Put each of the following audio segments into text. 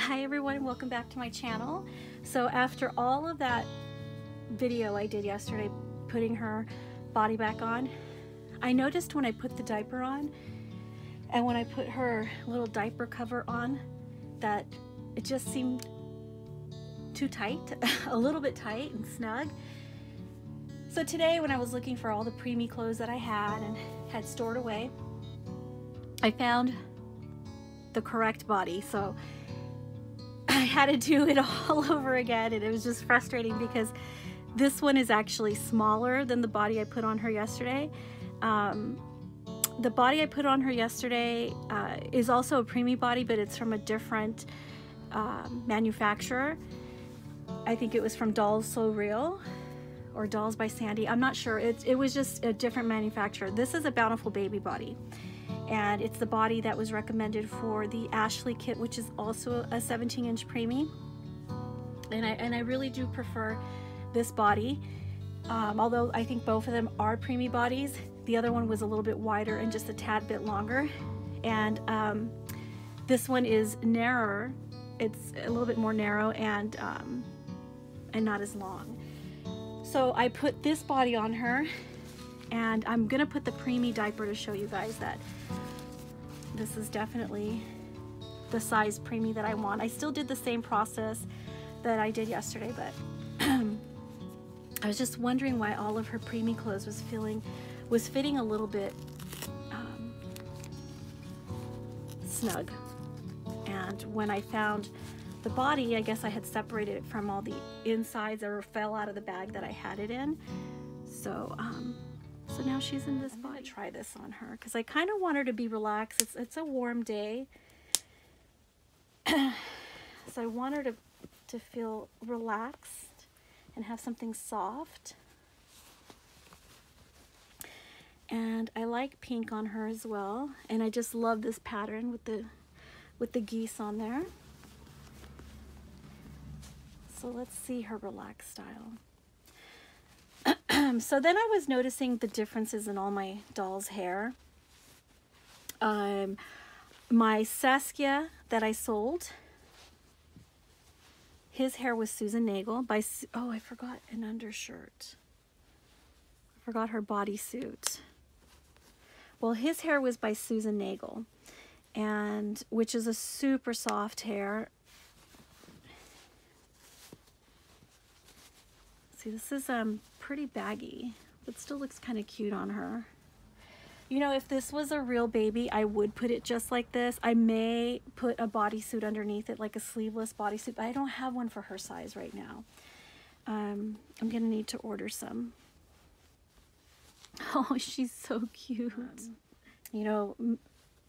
Hi everyone, welcome back to my channel. So after all of that video I did yesterday putting her body back on, I noticed when I put the diaper on and when I put her little diaper cover on that it just seemed too tight, a little bit tight and snug. So today when I was looking for all the preemie clothes that I had and had stored away, I found the correct body. So I had to do it all over again, and it was just frustrating because this one is actually smaller than the body I put on her yesterday. The body I put on her yesterday is also a preemie body, but it's from a different manufacturer. I think it was from Dolls So Real or Dolls by Sandy. I'm not sure. It was just a different manufacturer. This is a Bountiful Baby body, and it's the body that was recommended for the Ashley kit, which is also a 17-inch preemie. And I really do prefer this body, although I think both of them are preemie bodies. The other one was a little bit wider and just a tad bit longer, and this one is narrower. It's a little bit more narrow and not as long. So I put this body on her, and I'm gonna put the preemie diaper to show you guys that this is definitely the size preemie that I want. I still did the same process that I did yesterday, but I was just wondering why all of her preemie clothes was fitting a little bit snug. And when I found the body, I guess I had separated it from all the insides that fell out of the bag that I had it in. So so now she's in this body. I'm gonna try this on her because I kind of want her to be relaxed. It's a warm day, so I want her to feel relaxed and have something soft. And I like pink on her as well, and I just love this pattern with the geese on there. So let's see her relaxed style. So then I was noticing the differences in all my dolls' hair. My Saskia that I sold, his hair was Susan Nagel by, oh, I forgot an undershirt. I forgot her bodysuit. Well, his hair was by Susan Nagel, and which is a super soft hair. See, this is pretty baggy, but still looks kind of cute on her. You know, if this was a real baby, I would put it just like this. I may put a bodysuit underneath it, like a sleeveless bodysuit, but I don't have one for her size right now. I'm gonna need to order some. Oh, she's so cute. You know,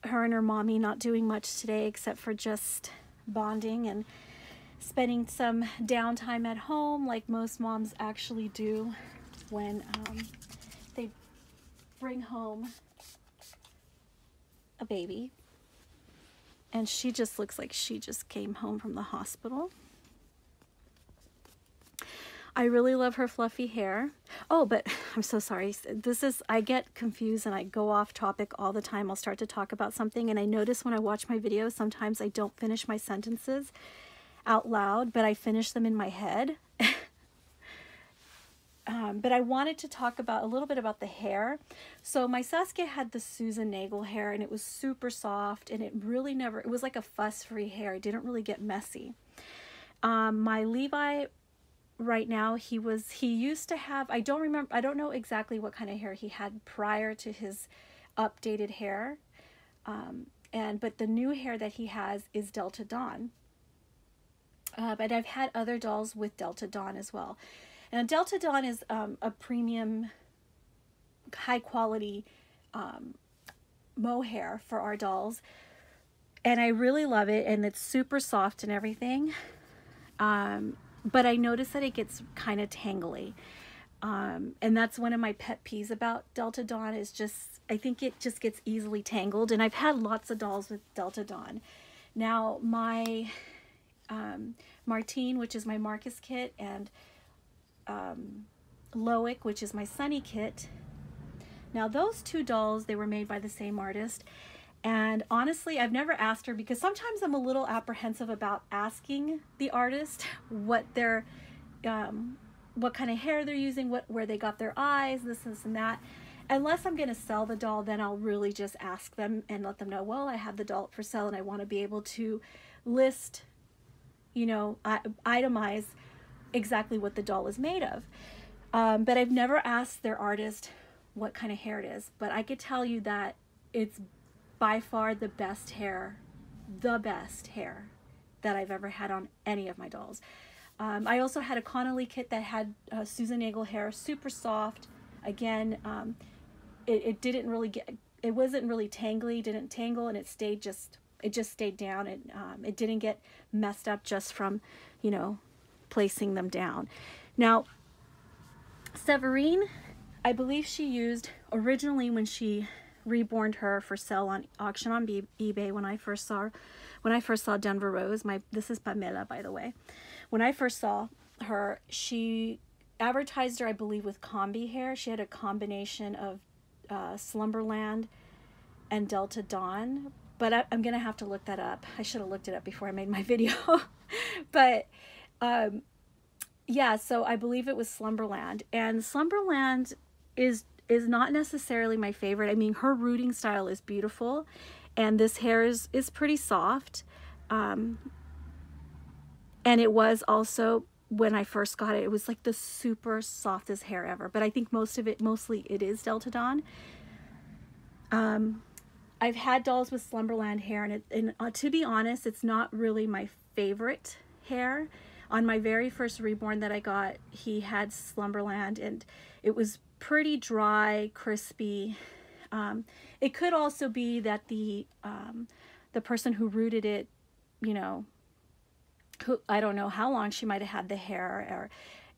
her and her mommy not doing much today except for just bonding and spending some downtime at home like most moms actually do when they bring home a baby. And she just looks like she just came home from the hospital. I really love her fluffy hair. Oh, but I'm so sorry. I get confused and I go off topic all the time. I'll start to talk about something, and I notice when I watch my videos, sometimes I don't finish my sentences out loud, but I finish them in my head. But I wanted to talk about a little bit about the hair. So my Saskia had the Susan Nagel hair, and it was super soft, and it was like a fuss-free hair. It didn't really get messy. My Levi right now, he used to have, I don't know exactly what kind of hair he had prior to his updated hair. But the new hair that he has is Delta Dawn. But I've had other dolls with Delta Dawn as well. And Delta Dawn is a premium, high quality mohair for our dolls. And I really love it, and it's super soft and everything. But I notice that it gets kind of tangly. And that's one of my pet peeves about Delta Dawn is just, I think it just gets easily tangled. And I've had lots of dolls with Delta Dawn. Now my Martine, which is my Marcus kit, and Loic, which is my Sunny kit. Now those two dolls, they were made by the same artist, And honestly, I've never asked her because sometimes I'm a little apprehensive about asking the artist what their what kind of hair they're using, where they got their eyes, this and that. Unless I'm going to sell the doll, then I'll really just ask them and let them know, well, I have the doll for sale and I want to be able to list, you know, itemize exactly what the doll is made of. But I've never asked their artist what kind of hair it is. But I could tell you that it's by far the best hair that I've ever had on any of my dolls. I also had a Connolly kit that had Susan Nagel hair, super soft. Again, it didn't really it wasn't really tangly, didn't tangle, and it just stayed down. It didn't get messed up just from, you know, placing them down. Now, Severine, I believe she used originally when she reborned her for sale on auction on eBay when I first saw Denver Rose. This is Pamela, by the way. When I first saw her, she advertised her, I believe, with combi hair. She had a combination of Slumberland and Delta Dawn, but I'm gonna have to look that up. I should have looked it up before I made my video. But yeah, so I believe it was Slumberland, and Slumberland is not necessarily my favorite. I mean, her rooting style is beautiful, and this hair is pretty soft, and it was also, when I first got it, it was like the super softest hair ever. But I think mostly it is Delta Dawn. I've had dolls with Slumberland hair, and to be honest, it's not really my favorite hair. On my very first Reborn that I got, he had Slumberland, and it was pretty dry, crispy. It could also be that the person who rooted it, you know, I don't know how long she might have had the hair,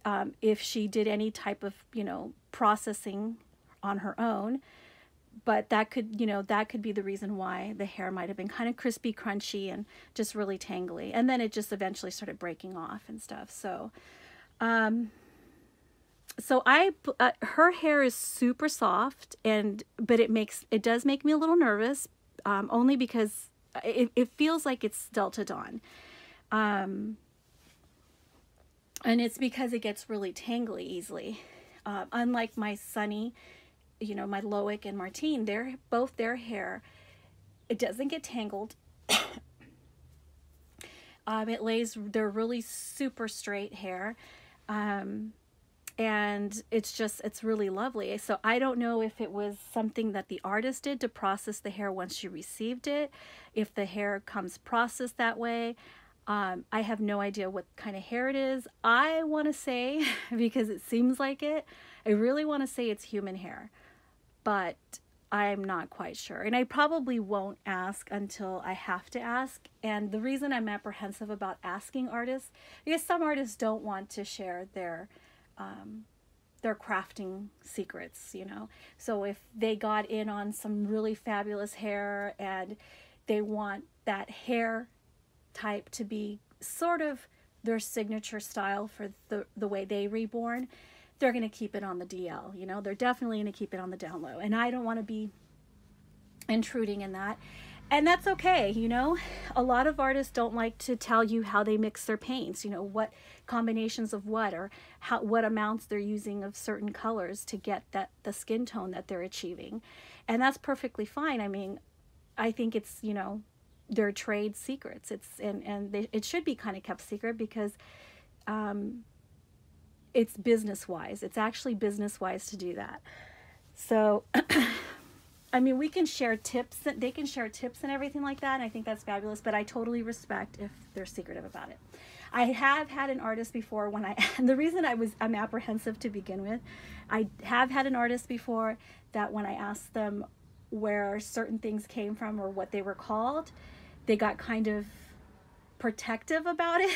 or if she did any type of, you know, processing on her own. But that could, you know, that could be the reason why the hair might have been kind of crispy, crunchy, and just really tangly. And then it just eventually started breaking off and stuff. So, her hair is super soft, but it does make me a little nervous, only because it feels like it's Delta Dawn. And it's because it gets really tangly easily. Unlike my Sunny, you know, my Loic and Martine, both their hair, it doesn't get tangled. They're really super straight hair. And it's really lovely. So I don't know if it was something that the artist did to process the hair once she received it, if the hair comes processed that way. I have no idea what kind of hair it is. I want to say, because it seems like it, I really want to say it's human hair, but I'm not quite sure. And I probably won't ask until I have to ask. And the reason I'm apprehensive about asking artists, because some artists don't want to share their crafting secrets, you know. So if they got in on some really fabulous hair and they want that hair type to be sort of their signature style for the way they reborn, they're going to keep it on the DL, you know. They're definitely going to keep it on the down low, and I don't want to be intruding in that. And that's okay, you know. A lot of artists don't like to tell you how they mix their paints, you know, what combinations of what, or what amounts they're using of certain colors to get the skin tone that they're achieving. And that's perfectly fine. I mean, I think it's, you know, their trade secrets. It should be kind of kept secret, because it's business wise. It's actually business wise to do that. So I mean, we can share tips, they can share tips and everything like that, and I think that's fabulous, but I totally respect if they're secretive about it. I have had an artist before and the reason I'm apprehensive to begin with, I have had an artist before that when I asked them where certain things came from or what they were called, they got kind of protective about it.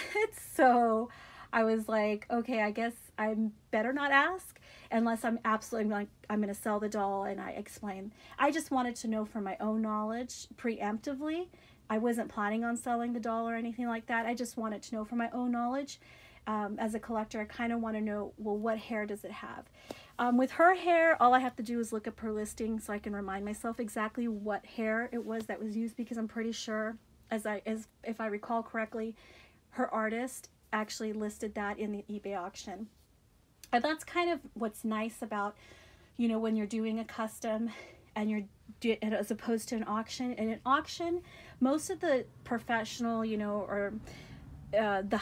So I was like, okay, I guess I better not ask unless I'm absolutely like, I'm going to sell the doll and I explain. I just wanted to know for my own knowledge preemptively. I wasn't planning on selling the doll or anything like that. I just wanted to know for my own knowledge. As a collector, I kind of want to know, well, what hair does it have? With her hair, all I have to do is look up her listing so I can remind myself exactly what hair it was that was used, because I'm pretty sure, if I recall correctly, her artist actually listed that in the eBay auction. And that's kind of what's nice about, you know, when you're doing a custom and as opposed to an auction. In an auction, most of the professional, you know, or the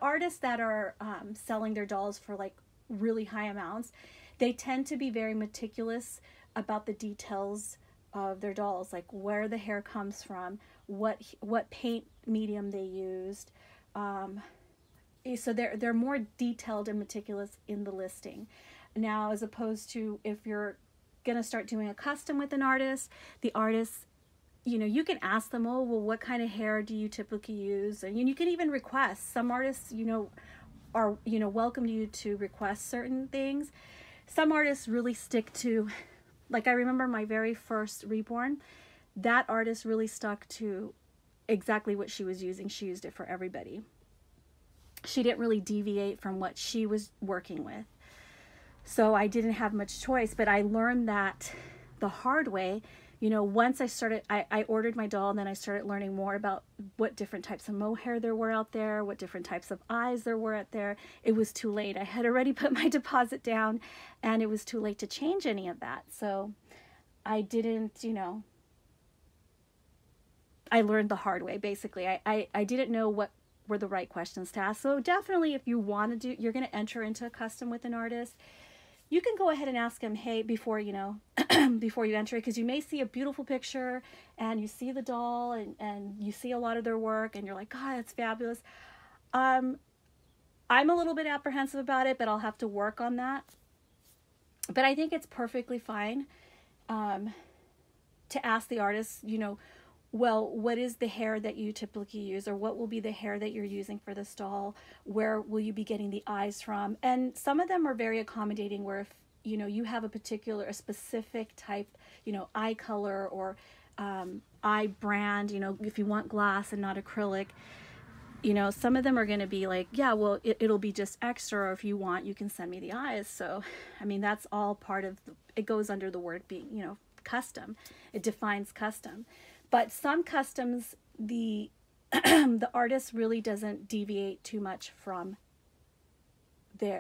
artists that are selling their dolls for like really high amounts, they tend to be very meticulous about the details of their dolls, like where the hair comes from, what paint medium they used. So they're more detailed and meticulous in the listing. Now, as opposed to if you're gonna start doing a custom with an artist, the artist, you know, you can ask them, oh, well, what kind of hair do you typically use? And you can even request. Some artists, you know, are, you know, welcome you to request certain things. Some artists really stick to, like I remember my very first Reborn, that artist really stuck to exactly what she was using. She used it for everybody. She didn't really deviate from what she was working with. So I didn't have much choice, but I learned that the hard way. You know, once I ordered my doll, and then I started learning more about what different types of mohair there were out there, what different types of eyes there were out there. It was too late. I had already put my deposit down, and it was too late to change any of that. So I didn't, you know, I learned the hard way, basically. I didn't know what were the right questions to ask. So definitely, if you want to you're going to enter into a custom with an artist, you can go ahead and ask them, hey, before, you know, before you enter it, because you may see a beautiful picture and you see the doll and you see a lot of their work and you're like, God, that's fabulous. I'm a little bit apprehensive about it, but I'll have to work on that. But I think it's perfectly fine to ask the artist, you know, well, what is the hair that you typically use, or what will be the hair that you're using for this doll? Where will you be getting the eyes from? And some of them are very accommodating, where if, you know, you have a specific type, you know, eye color or eye brand, you know, if you want glass and not acrylic, you know, some of them are going to be like, yeah, well, it'll be just extra, or if you want, you can send me the eyes. So, I mean, that's all part of, it goes under the word being, you know, custom. It defines custom. But some customs, the artist really doesn't deviate too much from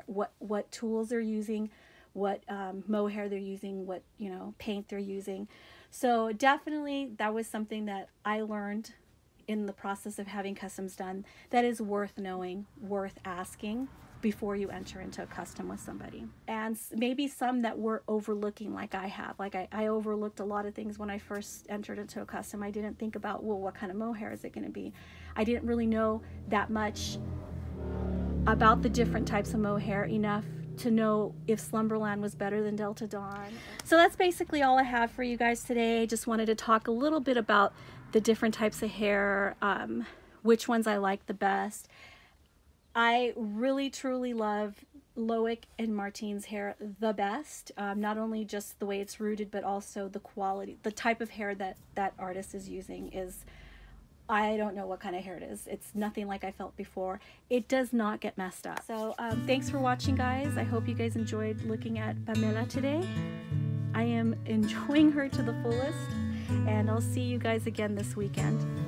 what tools they're using, what mohair they're using, what, you know, paint they're using. So definitely that was something that I learned in the process of having customs done, that is worth knowing, worth asking before you enter into a custom with somebody. And maybe some that we're overlooking, like I have. Like I overlooked a lot of things when I first entered into a custom. I didn't think about, well, what kind of mohair is it going to be? I didn't really know that much about the different types of mohair enough to know if Slumberland was better than Delta Dawn. So that's basically all I have for you guys today. Just wanted to talk a little bit about the different types of hair, which ones I like the best. I really truly love Loic and Martine's hair the best. Not only just the way it's rooted, but also the quality, the type of hair that artist is using is, I don't know what kind of hair it is. It's nothing like I felt before. It does not get messed up. So thanks for watching, guys. I hope you guys enjoyed looking at Pamela today. I am enjoying her to the fullest, and I'll see you guys again this weekend.